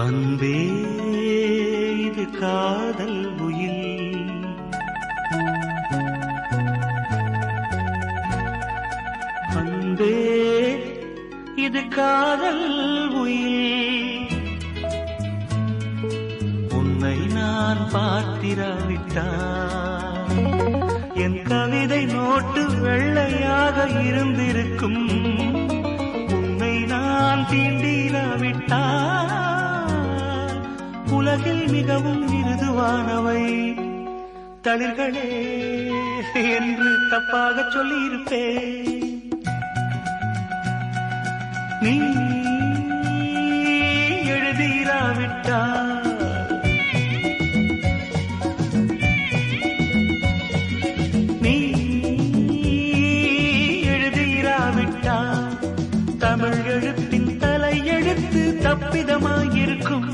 அன்பே இது காதல் உயில், அன்பே இது காதல் உயில். உன்னை நான் பார்த்திராவிட்டால் என் கவிதை நோட்டு வெள்ளையாக இருந்திருக்கும். உன்னை நான் தீண்டிராவிட்டால் உலகில் மிகவும் மிருதுவானவை தளிர்களே என்று தப்பாக சொல்லியிருப்பேன். நீ எழுதிராவிட்டால் நீ எழுதிராவிட்டால் தமிழ் எழுத்தின் தலை எழுத்து தப்பிதமாயிருக்கும்.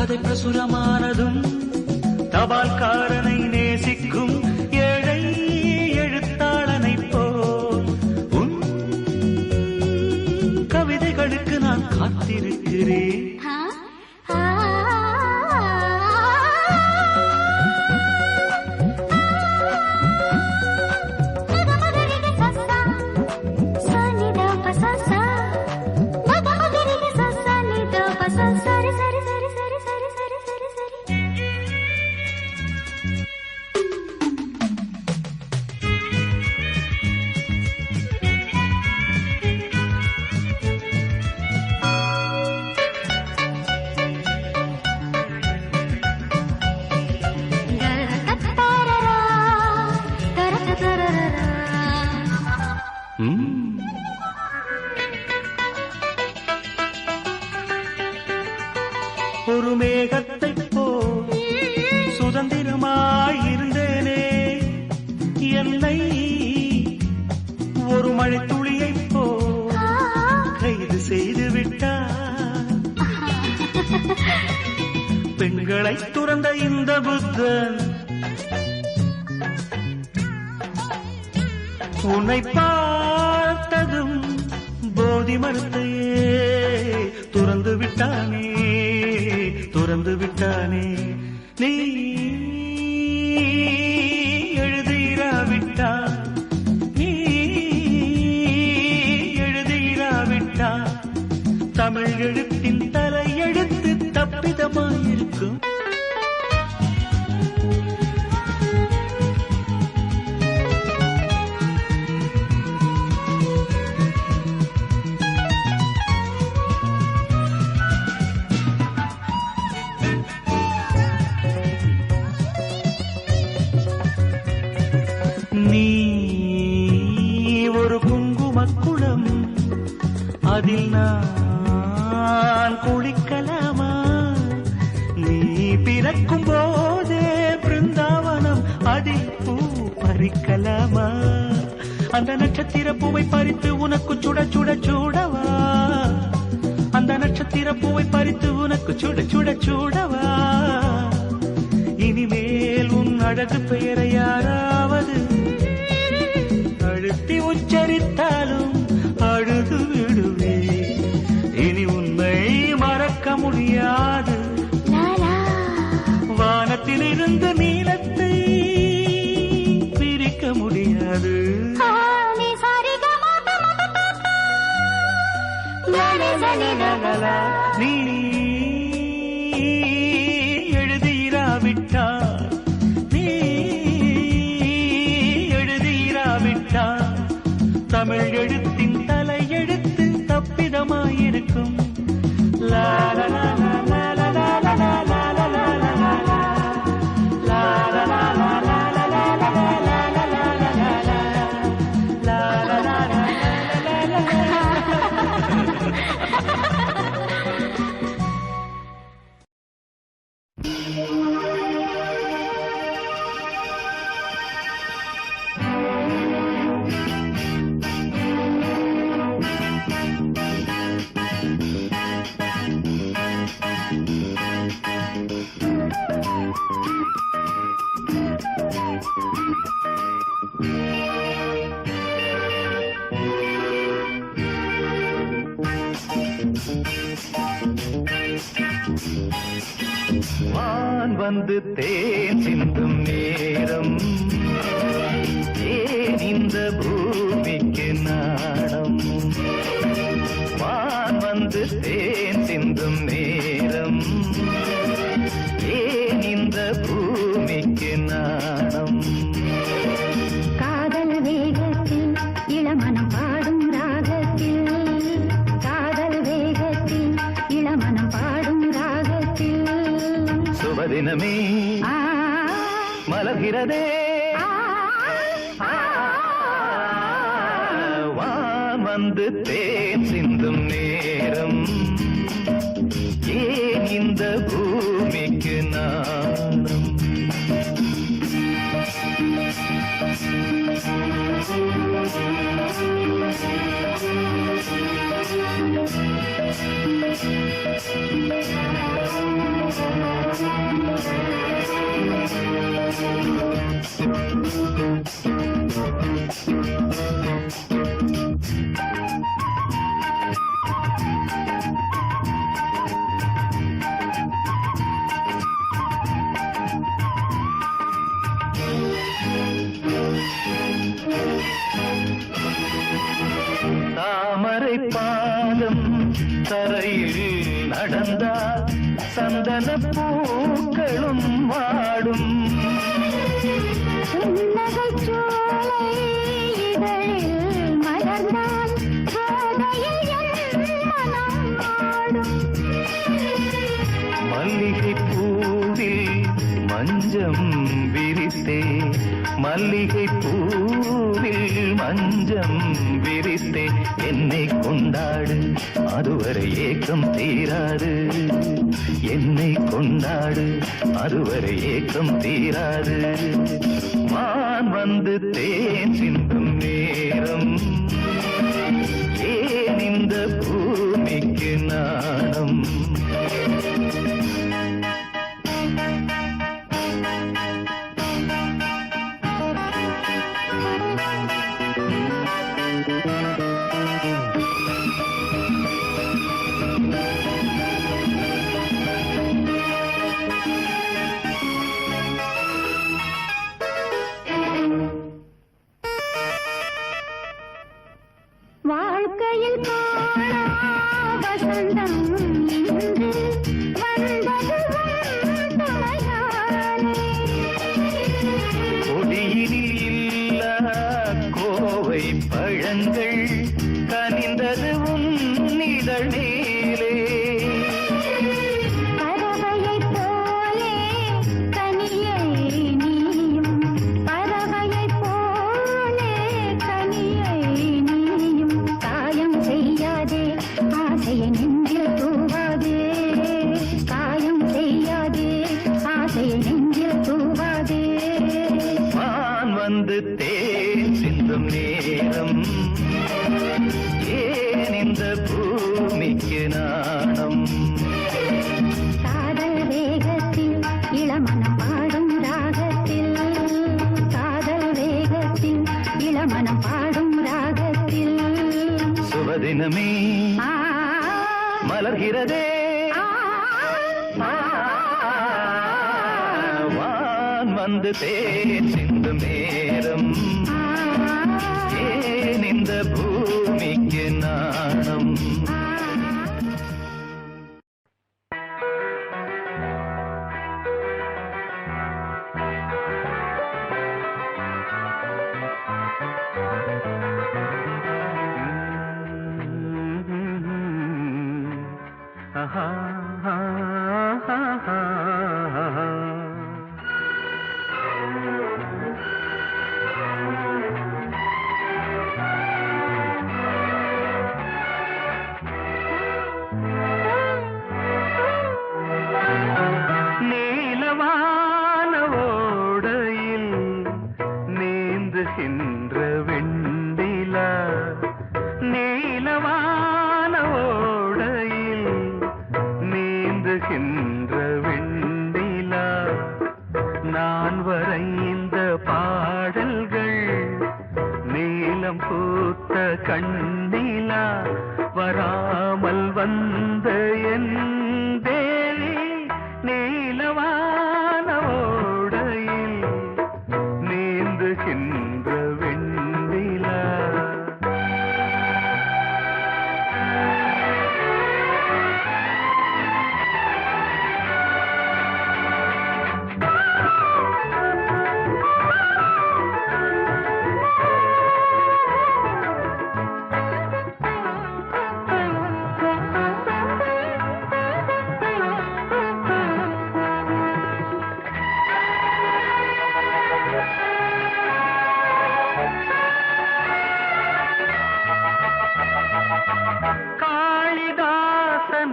கதை பிரசுரமானதும் தபால்காரனை நேசிக்கும் ஏழை எழுத்தாளனை போல் உன் கவிதைகளுக்கு நான் காத்திருக்கிறேன். ஒரு மேகத்தை போல் சுதந்திரமாயிருந்தேனே, என்னை ஒரு மழை துளியை போல் கைது செய்து விட்டார். பெண்களை துறந்த இந்த புத்தன் உன்னை பார்த்ததும் போதி மரத்தையே துறந்து விட்டானே, துறந்து விட்டானே. நீ எழுதிராவிட்டால் நீ எழுதிராவிட்டால் தமிழ் எழுத்தின் தலை எழுத்து தப்பிதமாயிருக்கும். நீ ஒரு குங்குமக்குளம், அதில் நான் குளிக்கலாமா? நீ பிறக்கும் போதே பிருந்தாவனம், அதில் பூ பறிக்கலாமா? அந்த நட்சத்திர பூவை பறித்து உனக்கு சுட சுட சூடவா? அந்த நட்சத்திர பூவை பறித்து உனக்கு சுட சுட சூடவா? இனிமேல் உன் அழகு பெயரை யாராவது அழுத்தி உச்சரித்தாலும் அழுது விடுவே. இனி உன்னை மறக்க முடியாது. வானத்தில் இருந்து நீலத்தை பிரிக்க முடியாது. நீ எழுதிராவிட்டால் நீ எழுதிராவிட்டால் தமிழ் எழுத்தின் தலை எழுத்து தப்பிதமாயிருக்கும். லா லா லா லா லா லா லா லா லா லா லா லா லா லா லா வந்து தேன் சிந்தும் நேரம் ஏன் இந்த பூமிக்கு நாணம் வான் வந்து தேன் சிந்தும் நேரம் ஏன் இந்த பூமிக்கு நாணம் காதல் வேகத்தில் இளமனம் பாடும் ராகத்தில் காதல் வேகத்தில் இளமனம் பாடும் ராகத்தில் சுபதினமே மலர்கிறதே வான் வந்து தேன் சிந்தும் நேரம் ஏன் இந்த பூமிக்கு நாணம் தாமரை பாதம் தரையில் நடந்தால் சந்தன பூக்களும் வாடும் மல்லிகை பூவில் மஞ்சம் விரித்தே மல்லிகை பூவில் மஞ்சம் விரித்தே என்னை கொண்டாடு அதுவரை ஏக்கம் தீராது என்னை கொண்டாடு அதுவரை ஏக்கம் தீராது வான் வந்து தேன் சிந்தும் நேரம் ஏன் இந்த பூமிக்கு நாணம் வாழ்க்கையில் வசந்தம் இன்று வந்தது கொடியினில் இல்ல கோவை பழங்கள் கனிந்தது உன்னிதழ் நீலே பறவையைப் போலே கனியை நீயும் பறவையைப் போலே கனியை நீயும் காயம் செய்யாதே ஆசையை நெஞ்சில் தூவாதே காயம் செய்யாதே ஆசையை நெஞ்சில் தூவாதே வான் வந்து தேன் சிந்தும் நேரம் ஏன் இந்த பூமிக்கு நாணம் காதல் வேகத்தில் இளமனம் பாடும் ராகத்தில் காதல் வேகத்தில் இளமனம் பாடும் ராகத்தில் சுபதினமே மலர்கிறதே வான் வந்து தேன் சிந்தும் நேரம் ஏன் இந்த பூமிக்கு நாணம் நீலவான ஓடையில் நீந்துகின்ற வெண்ணிலா நீலவான ஓடையில் நீந்துகின்ற வெண்ணிலா நான் வரைந்த பாடல்கள் நீலம் பூத்த கண்ணிலா வராமல் வந்த என் தேவி நீலவான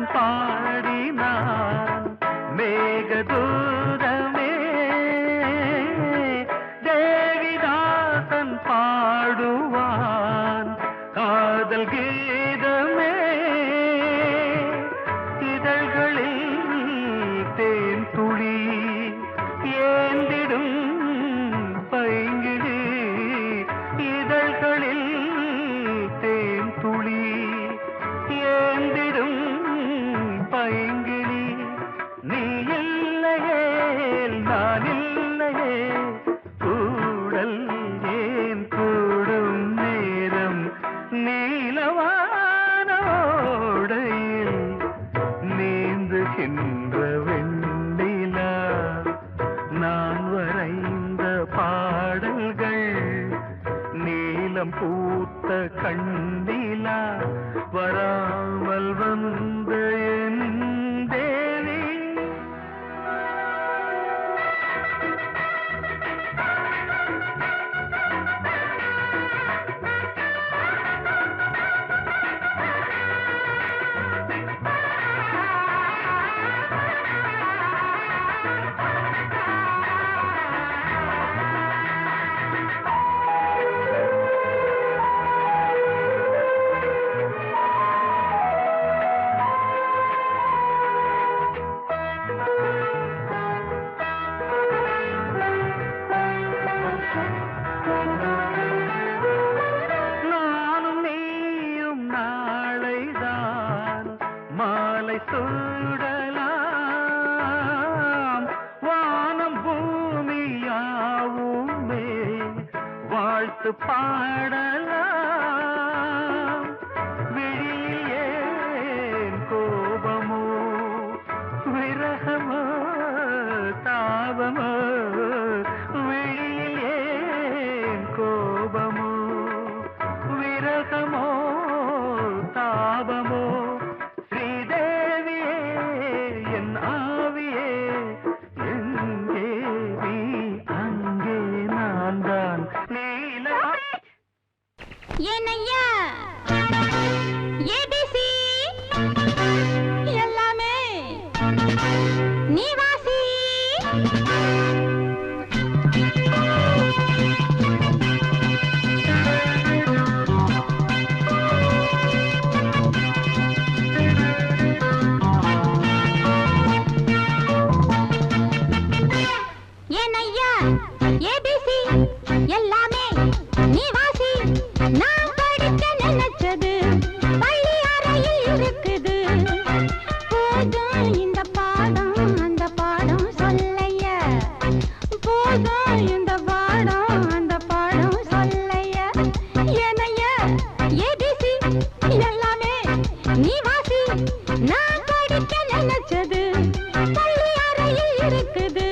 தேவதாசன் பாடினான் மேகதூதமே தேவிதாசன் பாடுவான் காதல் கீதமே இதழ்களில் தேன் துளி ஏந்திடும் பைங்கிழி இதழ்களில் தேன் துளி ஏந்திடும் பைங்கிழி நீ இல்லையே நான் இல்லையே கூடல் ஏன் கூடும் நேரம் நீலவானோடையில் நீந்துகின்ற வெண்ணிலா நான் வரைந்த பாடல்கள் நீலம் பூத்த கண்ணிலா வராமல் வந்த என் தேவி நானும் நீயும் நாளைதான் மாலை சூடலாம் வானம் பூமியாவுமே வாழ்த்து பாடலாம் விழியில் ஏன் கோபமோ விரகமோ தாபமோ விழியில் ஏன் கோபமோ விரகமோ தாபமோ ஸ்ரீதேவியே என் ஆவியே எங்கே நீ அங்கே நான் தான் நீல ஏனையா ஏபிசி எல்லாமே நீ வாசி ஏனையா ஏபிசி எல்லாமே நீ வாசி நான் படிக்க நினைச்சது பள்ளி அறையில் இருக்குது போதும் இந்த பாடம் அந்த பாடம் சொல்லையா போதும் இந்த பாடம் அந்த பாடம் சொல்லையா ஏனையா ஏபிசி எல்லாமே நீ வாசி நான் படிக்க நினைச்சது பள்ளி அறையில் இருக்குது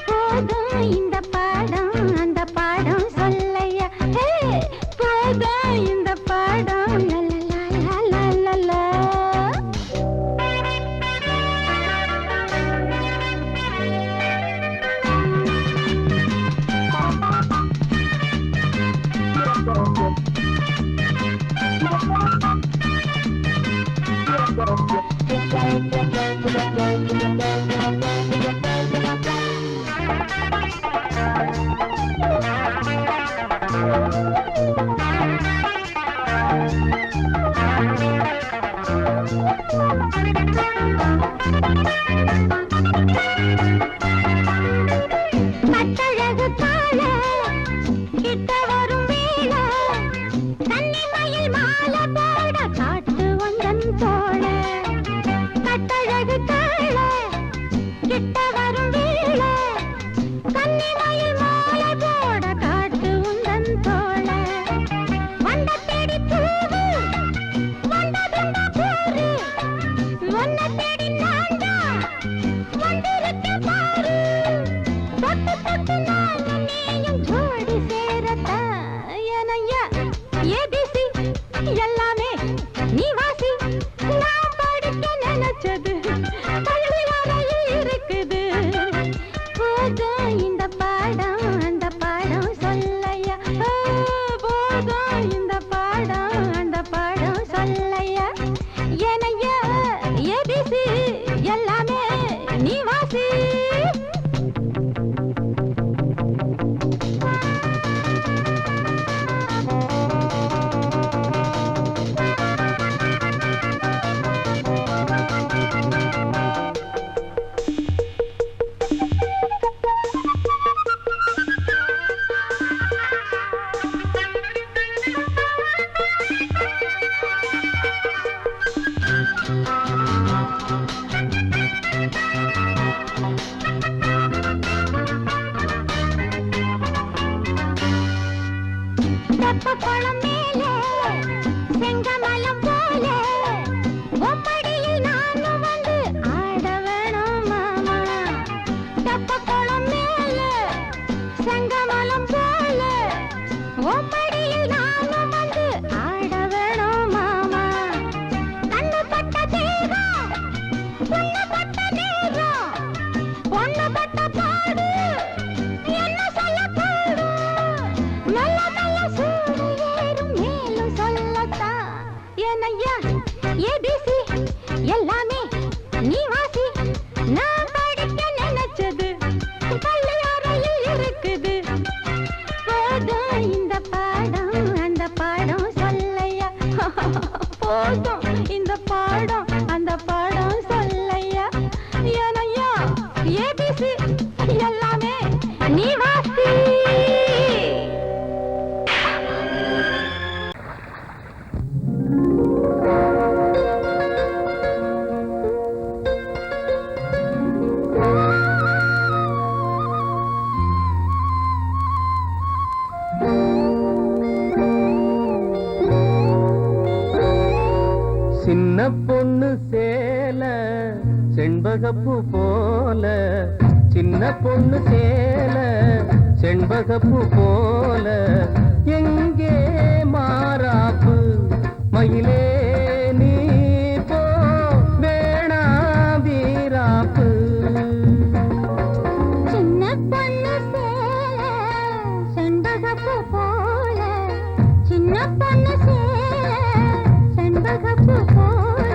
போதும் இந்த பாடம் அந்த பாடம் சொல்லையா போதும் இந்த பாடம் லலலலலலலா. கட்டழகு தாழ கிட்ட வரும் வேளை கன்னிமயில் மாலை போட காட்டு ஒன்றன் தோழ கட்டழகு தாழ கிட்ட வரும் வேளை கன்னிமயில் மாலை போட காட்டு ஒன்றன் தோழ வந்த தேடி பூவு வந்ததுண்ட போரு ஒன்ன தேடி நான்டா வந்திருக்க பாரு தொட்டு தொட்டு நானும் நீயும் ஜோடி சேரத்தா ஏனையா ஏபிசி எல்லாமே நீ வாசி நான் படிக்க நினைச்சது பள்ளி அறையில் இருக்குது போதும் இந்த பாடம் அந்த பாடம் சொல்லையா போதும் இந்த பாடம் அந்த பாடம் சொல்லையா ஏனையா தெப்ப குளம் மேலே செங்கமலம் போல ஒப்படியில் நானும் வந்து ஆட வேணும் மாமா. தெப்ப குளம் மேலே செங்கமலம் போல ஒப்படியில் நானும் வந்து ஆட வேணும் மாமா. கண்ணு பட்ட தேகம் பொண்ணு பட்ட நேரம் பொண்ணு பட்ட பாடு என்ன சொல்ல பாடு நல்ல நல்ல சூடு ஏறும் மேலும் சொல்லத்தான் ஏனையா ஏபிசி எல்லாமே நீ வாசி. நான் படிக்க நினைச்சது பள்ளியறையில் இருக்குது. போதும் இந்த பாடம் அந்த பாடம் சொல்லையா. போதும் இந்த பாடம் அந்த பாடம் சொல்லையா. ஏனையா ஏபிசி எல்லாமே நீ வாசி. சின்ன பொண்ணு சேல செண்பகப்பூ போல, சின்ன பொண்ணு சேல செண்பகப்பூ போல, எங்கே மாறாப்பு மயிலே நீ போ வேணா வீராப்பு. சின்ன பொண்ணு சேல செண்பகப்பூ போல, சின்ன பொண்ணு சேல செண்பகப்பூ போல,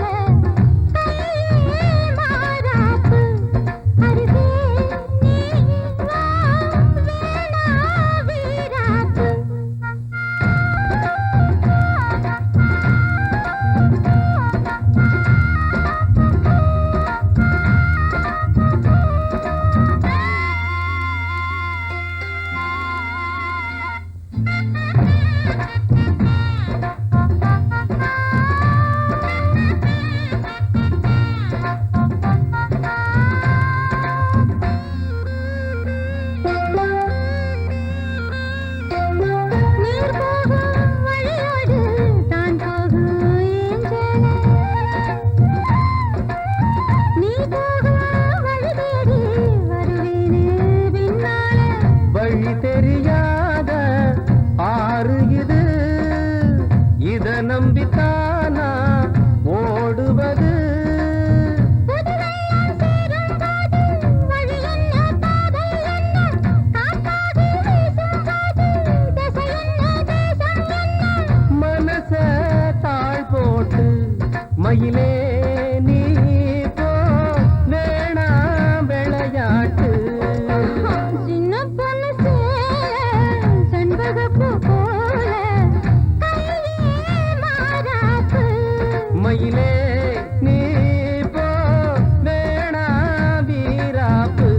கையே மாறாப்பு அருகே நீ வா வேணா வீராப்பு. நீர் போகும் வழியோடு தான் போகும் ஏஞ்சலே, நீ போகும் வழி தேடி வருவேனே பின்னாலே. வழி தெரியாத ஆறு இது, இத நம்பித்தானா ஓடுவது. புதுவெள்ளம் சேரும் போது வழி என்ன பாதை என்ன, காற்றாகி வீசும் போது திசை என்ன தேசம் என்ன. மனச தாழ் போட்டு மயிலே நீ போ வேணா விளையாட்டு. சின்ன பொண்ணு சேல செண்பகப்பூ போல, கையே மாறாப்பு மயிலே நீ போ வேணா வீராப்பு.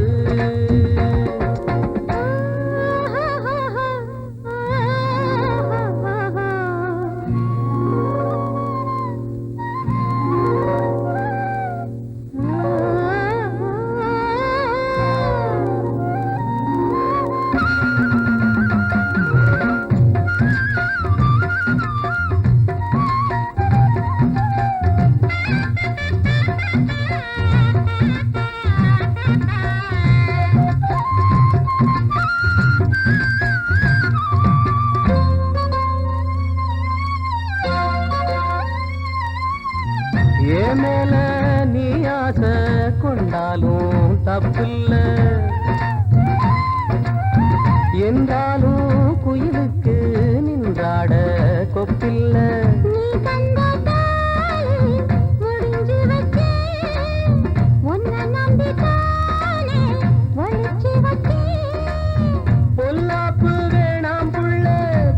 ஏன் மேல நீ ஆசை கொண்டாலும் தப்பில்ல, என்றாலும் குயிலுக்கு நின்றாட கொப்பில்ல. நீ தந்த தாலி முடிஞ்சு வச்சேன், உன்னை நம்பித்தானே ஒளிச்சு வச்சேன். பொல்லாப்பு வேணாம் புள்ள,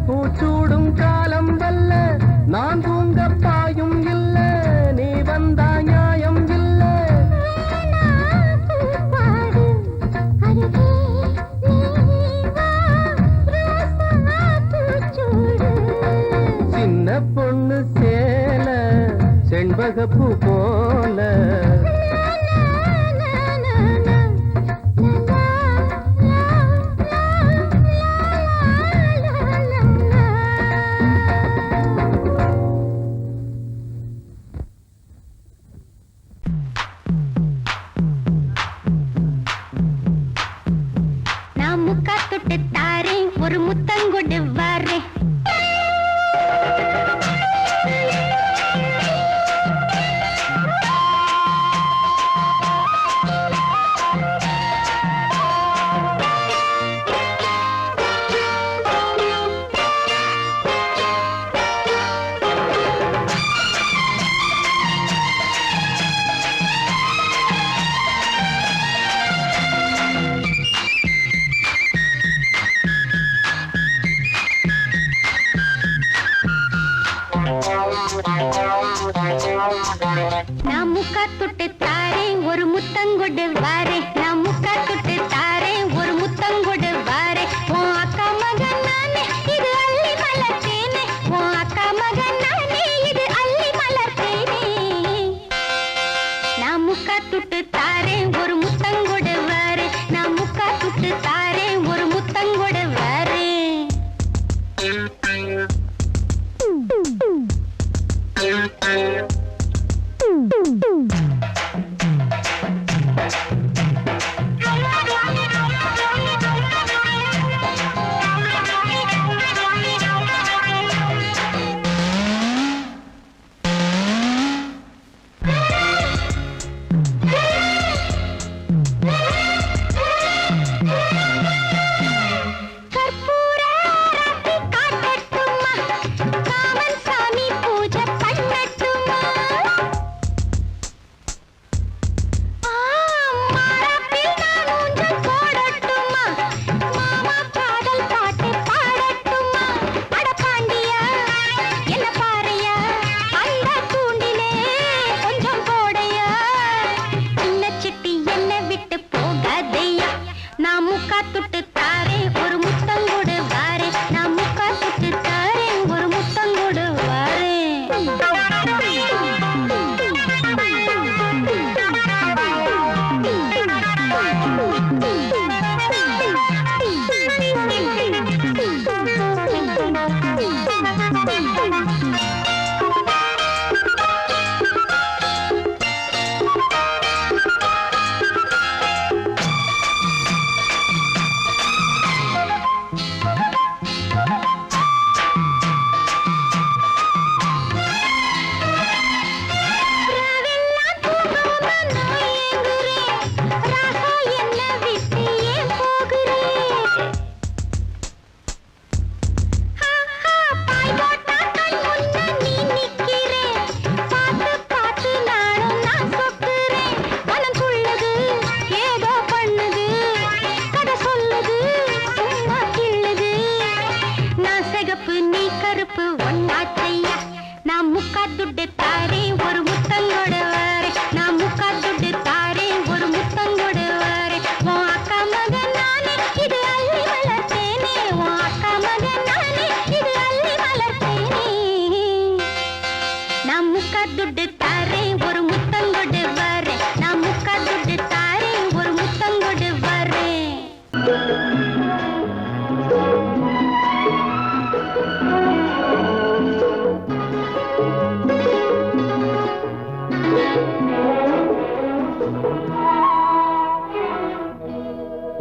பூச்சூடும் காலம் வல்ல, நான் தூங்க பாயும் இல்ல, நீ வந்தா நியாயம் இல்ல. வேணா பூப்பாடு அருகே நீ வா ரோசா பூச்சூடு. சின்ன பொண்ணு சேல செண்பகப்பூ போல, முக்கா தொட்டு தாரேன் ஒரு முத்தங்கொடு வாரேன் நான் முக்கா தொட்டு தாரேன் ஒரு முத்தங்கொடு வாரேன் நான் முக்கா தொட்டு தாரேன் ஒரு முத்தங்கொடு வாரேன் உன் அக்கா மகன் நானே இது அள்ளி மலர்த்தேனே உன் அக்கா மகன் நானே இது அள்ளி மலர்த்தேனே நான் முக்கா தொட்டு தாரேன் ஒரு முத்தங்கொடு வாரேன் நான் முக்கா தொட்டு தாரேன் ஒரு முத்தங்கொடு வாரேன்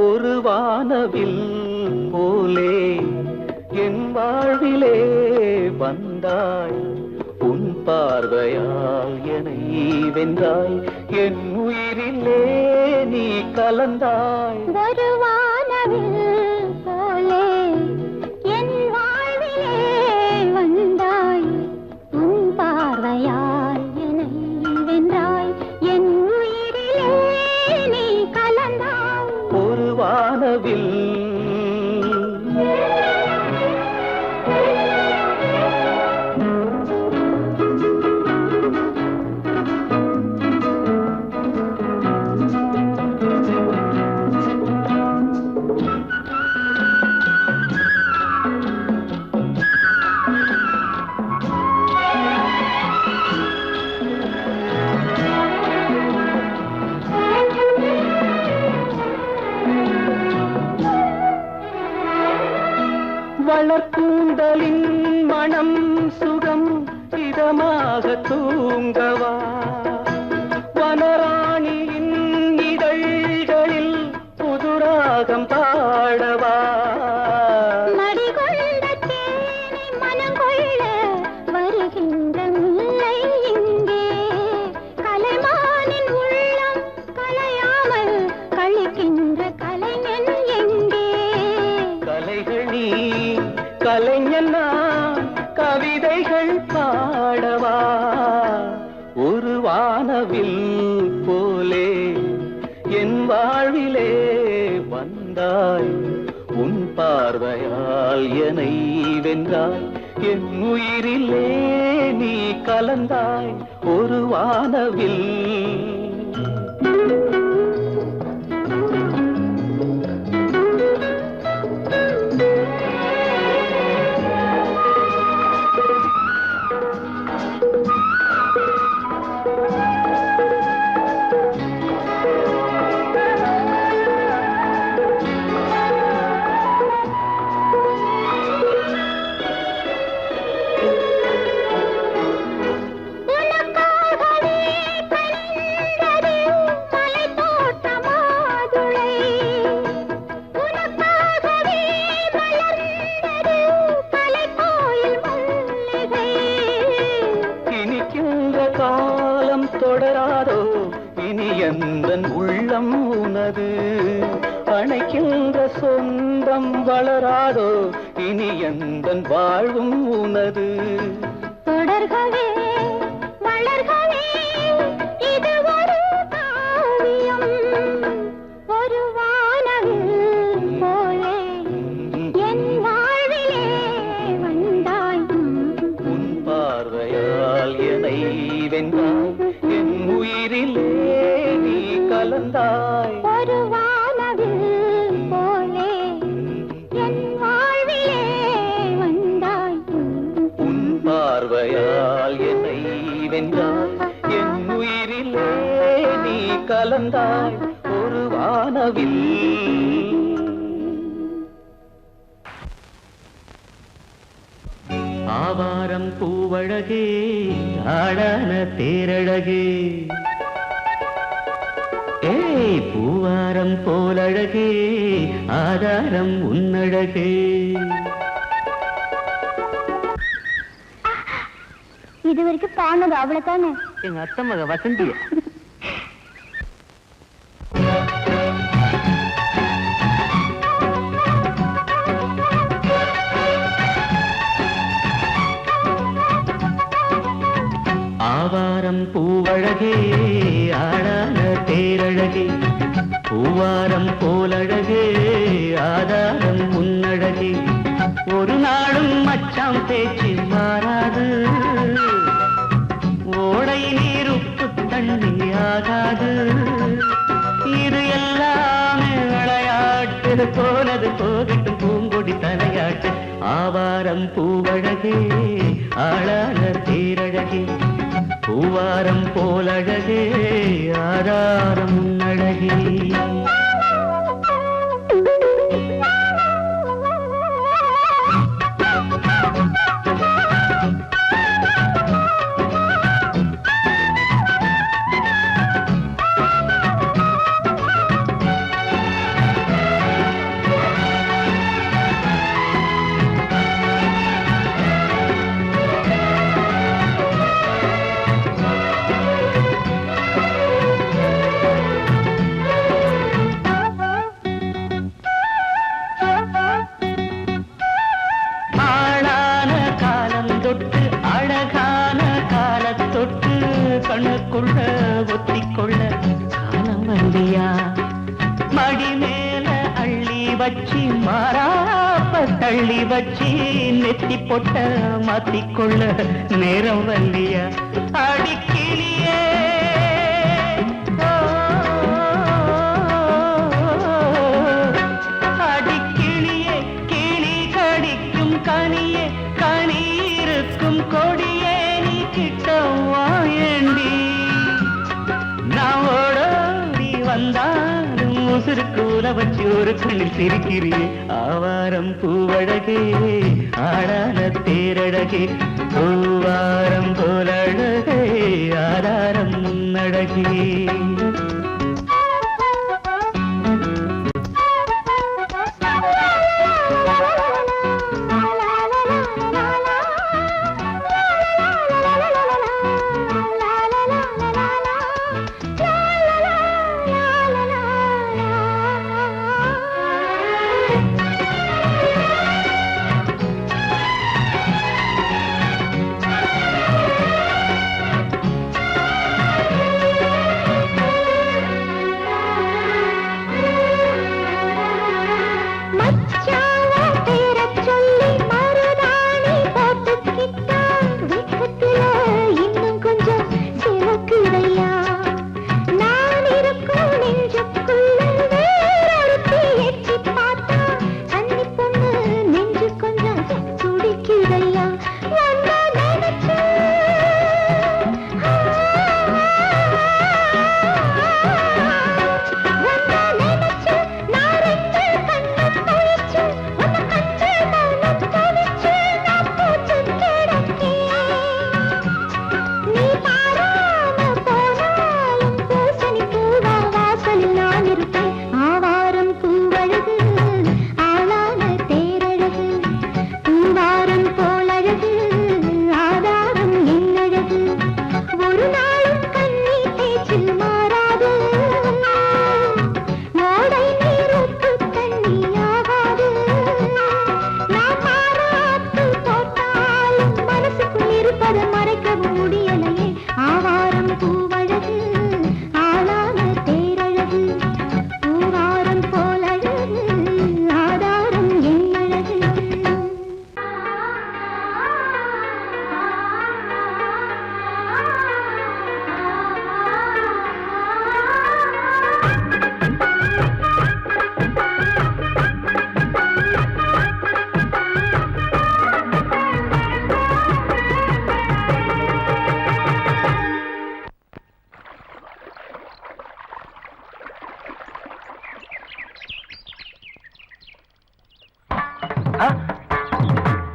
ஒரு வானவில் போலே என் வாழ்விலே வந்தாய் உன் பார்வையால் என்னை வென்றாய் என் உயிரிலே நீ கலந்தாய் ஒரு வானவில் போலே என் வாழ்விலே வந்தாய் உன் பார்வையால் என்னை வென்றாய் என் உயிரிலே நீ கலந்தாய் ஒரு வானவில் வளர்க்கூந்தலின் மனம் சுகம் இதமாக தூங்கவா வனராணியின் இதழ்களில் புதுராக ராகம் பாடவா மடிகொண்ட தேனை மனங்கொள்ள வருகின்ற முல்லை இங்கே கலைமானின் உள்ளம் கலையாமல் கழிக்கின்ற கலைஞன் எங்கே கலைகள் நீ கலைஞன் நான் கவிதைகள் பாடவா ஒரு வானவில் போலே என் வாழ்விலே வந்தாய் உன் பார்வையால் என்னை வென்றாய் என் உயிரிலே நீ கலந்தாய் ஒரு வானவில் தொடராதோ இனி எந்தன் உள்ளம் உனது அணைக்கின்ற சொந்தம் வளராதோ இனி எந்தன் வாழ்வும் உனது தொடர்கவே வளர்கவே இது ஒரு காவியம் ஒரு வானவில் போலே என் வாழ்விலே வந்தாய் உன் பார்வையால் என்னை வென்றாய் என் உயிரிலே நீ கலந்தாய் ஒரு வானவில் போலே என் வாழ்விலே வந்தாய் உன் பார்வையால் என்னை வென்றாய் என் உயிரிலே நீ கலந்தாய் ஒரு வானவில் ஆவாரம் பூவழகே ஆடான தேரழகே ஏய் பூவாரம் போலழகே ஆதாரம் உன்னழகே இது வரைக்கும் பாடுனது அவ்வளவுதானே எங்க அத்தை மக வசந்திய ஆவாரம் பூவழகே ஆடான தேரழகே பூவாரம் போலழகே ஆதாரம் உன்னழகே ஒரு நாளும் மச்சாம் பேச்சு மாறாது ஓடை நீர் உப்பு தண்ணி ஆகாது இது எல்லாமே விளையாட்டு போனது போகட்டும் பூங்கொடி தலையாட்டு ஆவாரம் பூவழகே ஆளான தேரழகே பூவாரம் போலழகே ஆதாரம் உன்னழகே கண்ணுக்குள்ள ஒத்திக்கொள்ள காலம் வந்தியா மடி மேல அள்ளி வச்சி மாறாப்ப தள்ளி வச்சி நெத்தி பொட்ட மாத்திக்கொள்ள நேரம் வந்தியா அடிக்கிளியே அடிக்கிளியே கிளி கடிக்கும் கனியே கனி இருக்கும் கொடியே நீ கிட்டவா உசுருக்கு உல வச்சு ஒரு கண்ணில் சிரிக்கிறே ஆவாரம் பூவழகே ஆடான தேரழகே பூவாரம் போலழகே ஆதாரம் முன்னழகே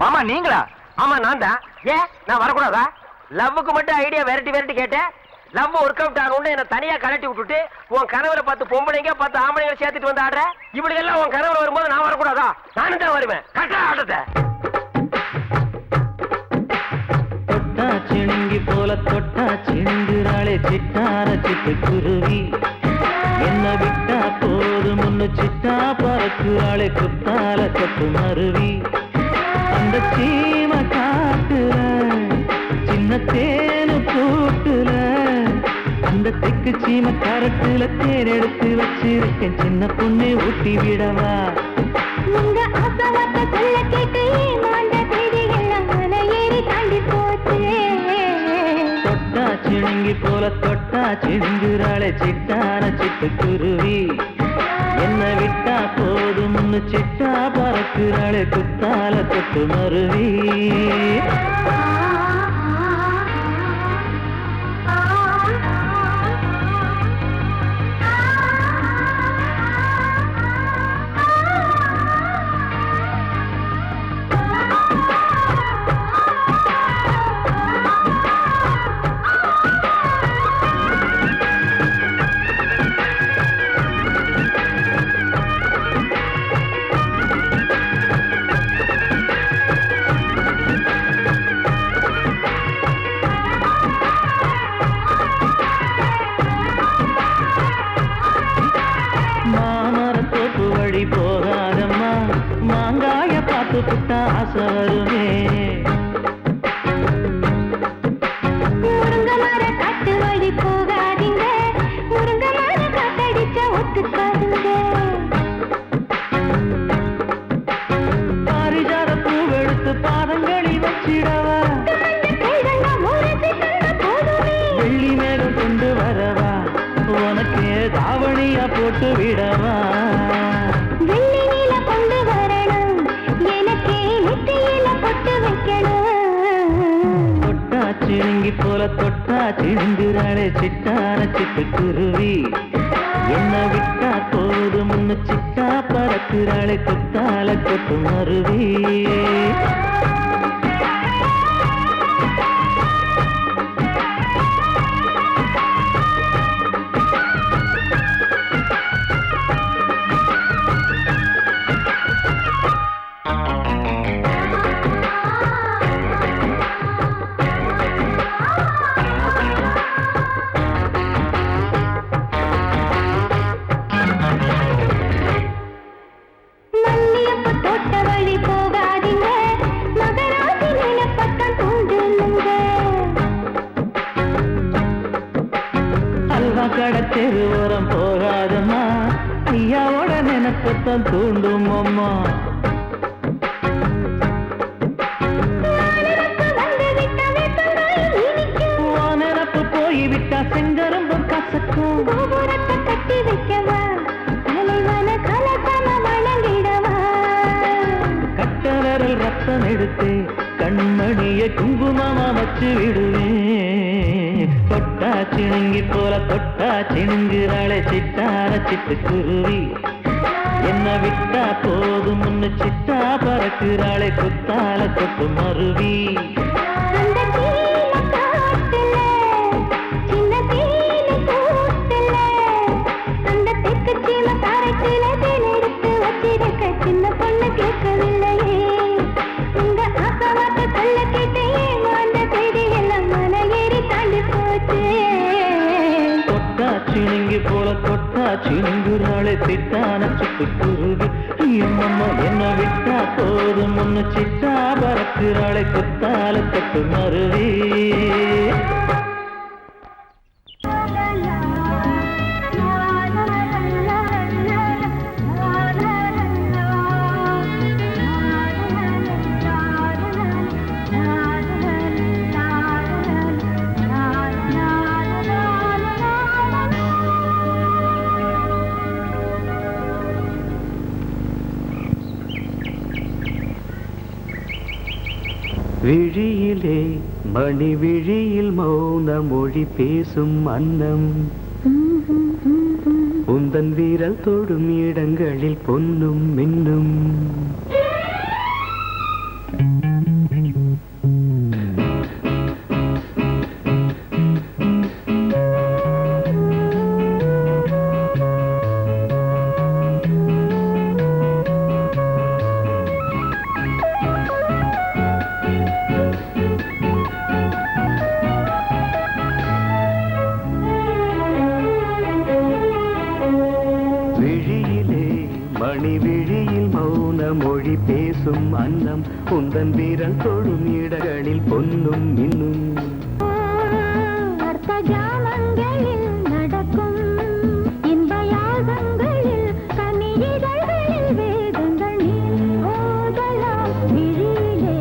மாமா நீங்களா? ஆமா நான் தான். ஏன் நான் வரக்கூடாதா? லவ்வுக்கு மட்டும் ஐடியா வெரைட்டி கேட்டேன். லவ் ஒர்க் அவுட் ஆகணும்னு என்ன தனியா கலட்டி விட்டுட்டு உன் கனவுல 10 பொம்பளைங்க 10 ஆம்பளைங்க சேர்த்துட்டு வந்து ஆடுற. இப்படி எல்லாம் உன் கனவுல வரும்போது நான் வரக்கூடாதா? நானும் தான் வருவேன். கட்டா ஆட்டத்தை தொட்டா சிணுங்கி போல தொட்டா சிணுங்குறாளே சிட்டார சிட்டுக்குருவி. என்ன விட்டா போதும் முன்னு சிட்டா பறக்குறாளே குத்தால கொத்து மருவி. அந்த சீம காட்டுல சின்ன தேனு கூட்டுல அந்த தெக்கு சீம கரட்டுல தேர் எடுத்து வச்சிருக்கேன் சின்ன பொண்ணு ஊட்டி விடவா. உங்க ஆசவாத்த சொல்ல கேட்டு ஏமாந்த தேதி எல்லாம் மலை ஏறி தாண்டி போச்சு. தொட்டா சிணுங்கி போல தொட்டா சிணுங்குறாளே சிட்டார சிட்டுக்குருவி. என்ன விட்டா போதும்னு சிட்டா பறக்குறாளே குத்தால கொத்து மருவி. மாமரத்தோப்பு வழி போகாதம்மா மாங்காய பார்த்து புட்டா ஆசை வருமே. முருங்க மர காட்டு வழி போகாதீங்க, முருங்க மர காத்தடிச்ச ஒத்துக்காதுங்க. பாரிஜாத பூவெடுத்து பாதங்களில் வச்சிடவா. வெள்ளி மேகம் கொண்டு வரவா உனக்கு தாவணியா போட்டு விடவா. வெள்ளி நீல கொண்டு வரணும் எனக்கு நெத்தியில பொட்டு வைக்கணும். தொட்டா சிணுங்கி போல தொட்டா சிணுங்குறாளே சிட்டார சிட்டுக்குருவி. என்ன விட்டா போதும்னு சிட்டா பறக்குறாளே குத்தால கொத்து மருவி. மல்லியப்ப தோட்ட வழி போகாதீங்க, மகராசி நிலப்பட்டம் தூண்டுங்க. அல்வா கடை தெரு ஓரம் போகாதம்மா ஐயாவோட நினைப்பத்தான் தூண்டும் அம்மா. நினப்பு போய்விட்டா செங்கரும்பும் கசக்கும். கோபுரத்தை கட்டி வைக்கவா, தலைவன கலசம வணங்கிடவா. கட்ட விரல் ரத்தம் எடுத்து கண்மணிய குங்குமமா வச்சு விடுவேன். தொட்டா சிணுங்கி போல தொட்டா சிணுங்குறாளே சிட்டார சிட்டுக்குருவி. என்ன விட்டா போதும் முன்னு சிட்டா பறக்குறாளே குத்தால கொத்து மருவி. அந்த சீன காட்டுல சின்ன தேனு கூட்டுல அந்த தெற்கு சீம காரட்டுல தேன் எடுத்து வச்சிருக்க சின்ன பொண்ணு கேட்கவில்லையே. உங்க ஆசவாத்த சொல்ல கேட்டு ஏமாந்த தேதி எல்லாம் மலை ஏறி தாண்டி போச்சு. தொட்டா சிணுங்கி போல தொட்டா சிணுங்குறாளே சிட்டான சிட்டுக்குருவி. எம்மம்மா என்ன விட்டா போதும் முன்னு சிட்டா பறக்குறாளே குத்தால கொத்து மருவி. விழியிலே மணி விழியில் மௌன மொழி பேசும் அன்னம். உந்தன் வீரல் தொடும் இடங்களில் பொன்னும் மின்னும். மொழி பேசும் அன்னம் உந்தன் வீரல் தொடும் இடங்களில் பொன்னும் மின்னும் அர்த்த ஜாமங்களில் நடக்கும் இன்ப யாகங்களில் கனியிதழ்களில் வேதங்கள் நீ ஓதலாம் விழியிலே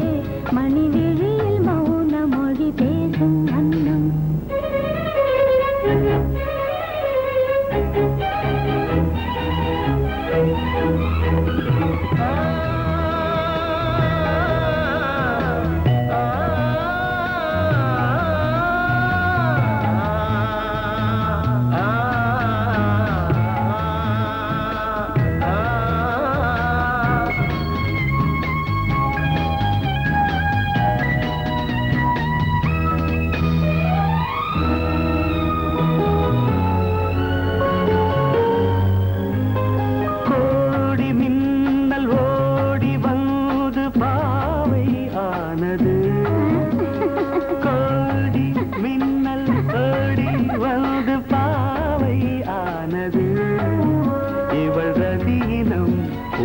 மணி விழியில் மௌன மொழி பேசும் அன்னம்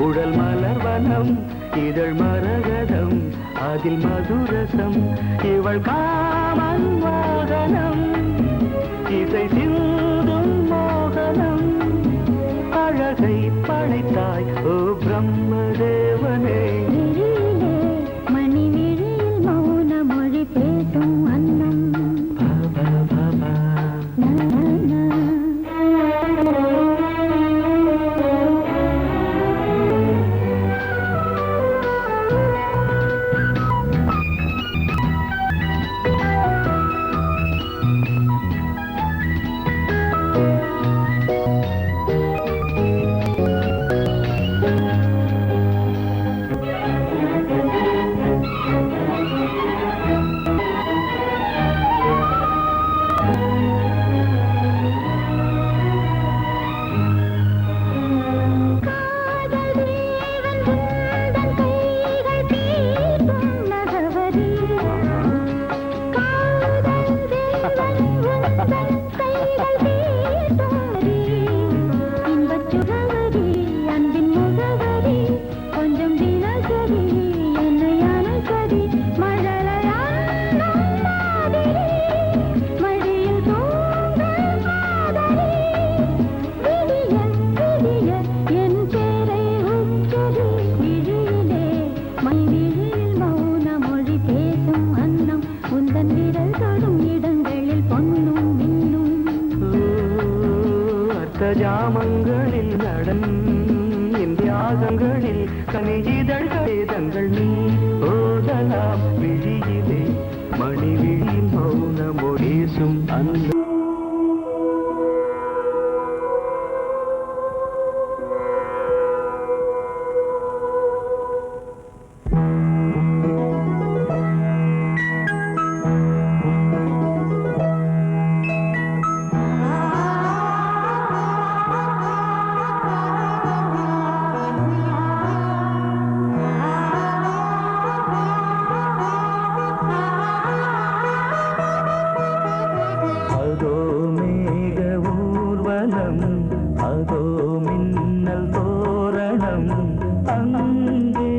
உடல் மலர்வனம் இதழ் மரகதம் அதில் மதுரசம் இவள் காமன் வாகனம் இசை சிந்தும் மோகனம் அழகை படைத்தாய் ஓ பிரம்மதேவனே மணி விழியில் மௌன மொழி பேசும் அன்னம் ஜாமங்களில் நடன் இந்தியாகங்களில் கனியிதழ்கள் நீ ஓதலாம் விழியிலே மணி விழியில் மௌன மொழிசும் அந்த அதோ மின்னல் தோரணம் அங்கே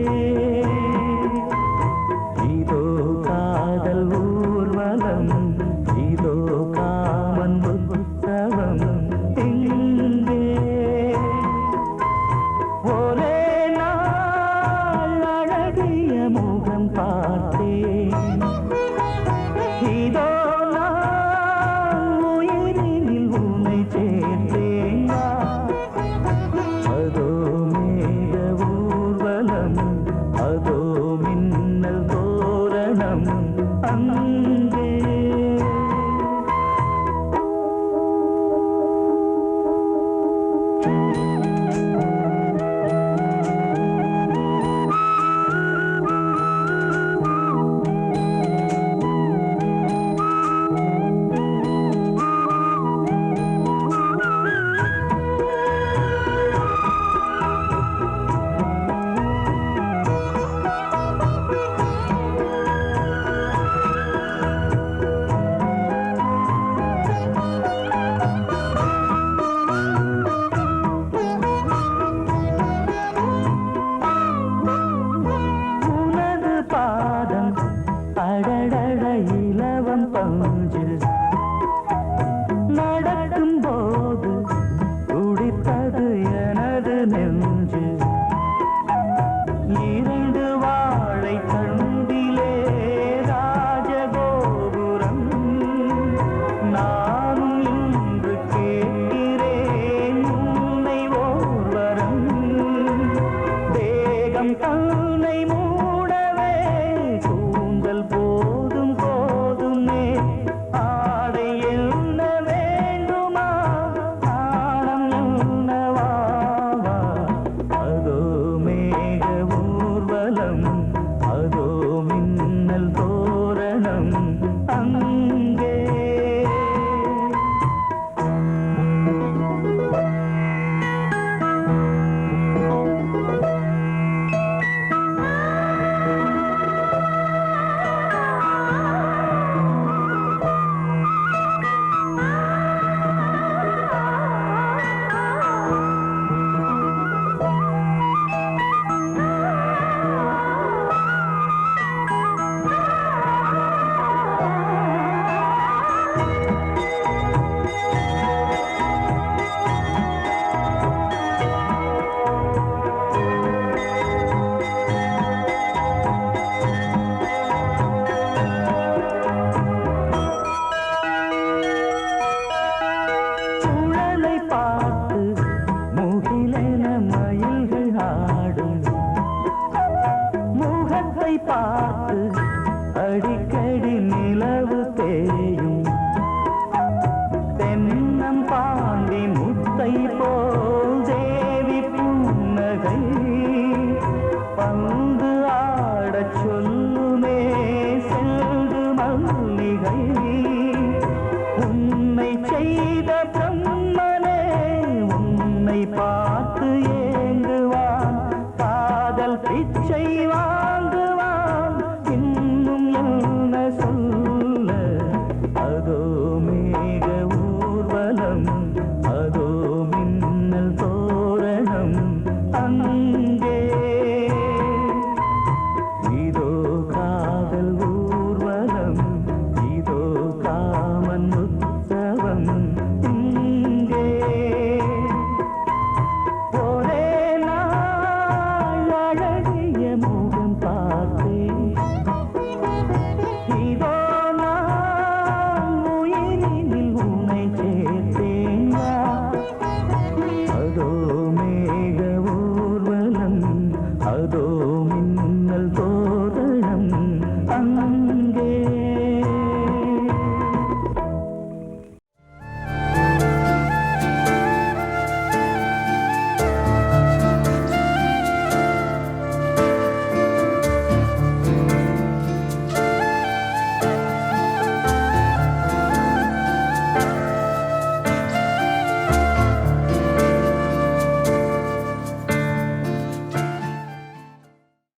இதோ காதல் ஊர்வலம் இதோ காமன் உற்சவம் இங்கே ஒரே நாள் அழகிய முகம் பார்த்தேன் இதோ இரண்டு வாழை தண்டிலே ராஜகோபுரம் நானும் இன்று கேட்கிறேன் உன்னை ஓர்வரம் தேகம் தன்னை மூடவே கூந்தல் போதும் போதுமே ஆடை என்ன வேண்டுமா நாணம் என்னவாவா அதோ மேக ஊர்வலம் அதோ மின்னல் தோரணம் அங்கே சுழலை பார்த்து முகிலென மயில்கள் ஆடும் முகத்தை பார்த்து அடிக்கடி நிலவு தேயும் தென்னம் பாண்டி முத்தை போல் தேவி புன்னகை பந்து ஆடச் சொல்லுமே செல்து மல்லிகை உன்னை செய்த பிரம்மனே உன்னை பார்த்து ஏங்குவான் காதல் பிச்சை வாங்குவான் இன்னும் என்ன சொல்ல அதோ மேக ஊர்வலம் அதோ மின்னல் தோரணம் அங்கே இதோ காதல் ஊர்வலம் இதோ காமன் உற்சவம் இங்கே ஒரே நாள் அழகிய முகம் பார்த்தேன் இதோ நான் உயிரினில் உன்னை சேர்த்தேன் அதோ மேக ஊர்வலம் அதோ மின்னல் தோரணம்